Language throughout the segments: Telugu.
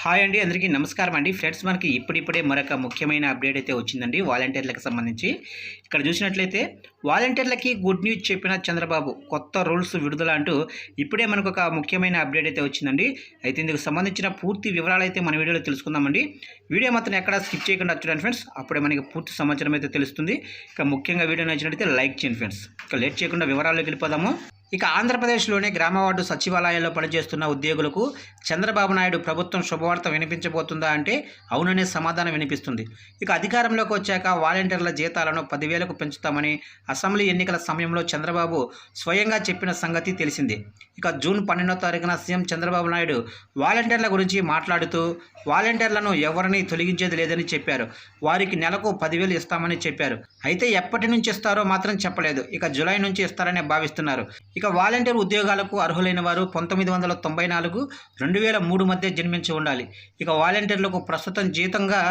హాయ్ అండి, అందరికీ నమస్కారం అండి. ఫ్రెండ్స్, మనకి ఇప్పుడిప్పుడే మరొక ముఖ్యమైన అప్డేట్ అయితే వచ్చిందండి వాలంటీర్లకు సంబంధించి. ఇక్కడ చూసినట్లయితే వాలంటీర్లకి గుడ్ న్యూస్ చెప్పిన చంద్రబాబు, కొత్త రూల్స్ విడుదల అంటూ ఇప్పుడే మనకు ఒక ముఖ్యమైన అప్డేట్ అయితే వచ్చిందండి. అయితే ఇందుకు సంబంధించిన పూర్తి వివరాలు అయితే మన వీడియోలో తెలుసుకుందామండి. వీడియో మాత్రం ఎక్కడ స్కిప్ చేయకుండా చూడండి ఫ్రెండ్స్, అప్పుడే మనకి పూర్తి సమాచారం అయితే తెలుస్తుంది. ఇక ముఖ్యంగా వీడియో నచ్చినట్లయితే లైక్ చేయండి ఫ్రెండ్స్. ఇక లేట్ చేయకుండా వివరాల్లోకి వెళ్ళిపోదాము. ఇక ఆంధ్రప్రదేశ్లోని గ్రామ వార్డు సచివాలయాల్లో పనిచేస్తున్న ఉద్యోగులకు చంద్రబాబు నాయుడు ప్రభుత్వం శుభవార్త వినిపించబోతుందా అంటే అవుననే సమాధానం వినిపిస్తుంది. ఇక అధికారంలోకి వచ్చాక వాలంటీర్ల జీతాలను 10,000కు పెంచుతామని అసెంబ్లీ ఎన్నికల సమయంలో చంద్రబాబు స్వయంగా చెప్పిన సంగతి తెలిసిందే. ఇక జూన్ 12వ తారీఖున సీఎం చంద్రబాబు నాయుడు వాలంటీర్ల గురించి మాట్లాడుతూ వాలంటీర్లను ఎవరిని తొలగించేది లేదని చెప్పారు. వారికి నెలకు 10,000 ఇస్తామని చెప్పారు. అయితే ఎప్పటి నుంచి ఇస్తారో మాత్రం చెప్పలేదు. ఇక జూలై నుంచి ఇస్తారనే భావిస్తున్నారు. ఇక వాలంటీర్ ఉద్యోగాలకు అర్హులైన వారు 1994, 2003 మధ్య జన్మించి ఉండాలి. ఇక వాలంటీర్లకు ప్రస్తుతం జీతంగా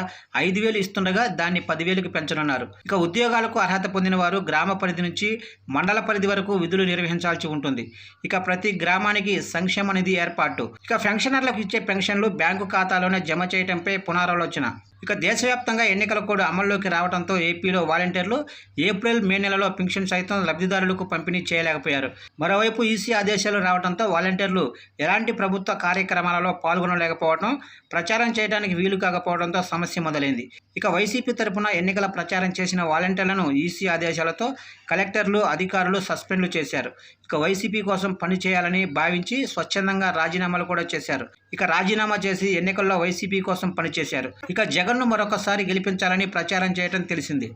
5,000 ఇస్తుండగా దాన్ని 10,000కి పెంచనున్నారు. ఇక ఉద్యోగాలకు అర్హత పొందిన వారు గ్రామ పరిధి నుంచి మండల పరిధి వరకు విధులు నిర్వహించాల్సి ఉంటుంది. ఇక ప్రతి గ్రామానికి సంక్షేమ నిధి ఏర్పాటు. ఇక పెన్షనర్లకు ఇచ్చే పెన్షన్లు బ్యాంకు ఖాతాలోనే జమ చేయడంపై పునరాలోచన. ఇక దేశవ్యాప్తంగా ఎన్నికల కోడ్ అమల్లోకి రావడంతో ఏపీలో వాలంటీర్లు ఏప్రిల్, మే నెలలో పెన్షన్ సైతం లబ్ధిదారులకు పంపిణీ చేయలేకపోయారు. మరోవైపు ఈసీ ఆదేశాలు రావడంతో వాలంటీర్లు ఎలాంటి ప్రభుత్వ కార్యక్రమాలలో పాల్గొనలేకపోవడం, ప్రచారం చేయడానికి వీలు కాకపోవడంతో సమస్య మొదలైంది. ఇక వైసీపీ తరపున ఎన్నికల ప్రచారం చేసిన వాలంటీర్లను ఈసీ ఆదేశాలతో కలెక్టర్లు, అధికారులు సస్పెండ్లు చేశారు. ఇక వైసీపీ కోసం పని చేయాలని భావించి స్వచ్ఛందంగా రాజీనామాలు కూడా చేశారు. ఇక రాజీనామా చేసి ఎన్నికల్లో వైసీపీ కోసం పనిచేశారు. ఇక జగన్ను మరొకసారి గెలిపించాలని ప్రచారం చేయడం తెలిసింది.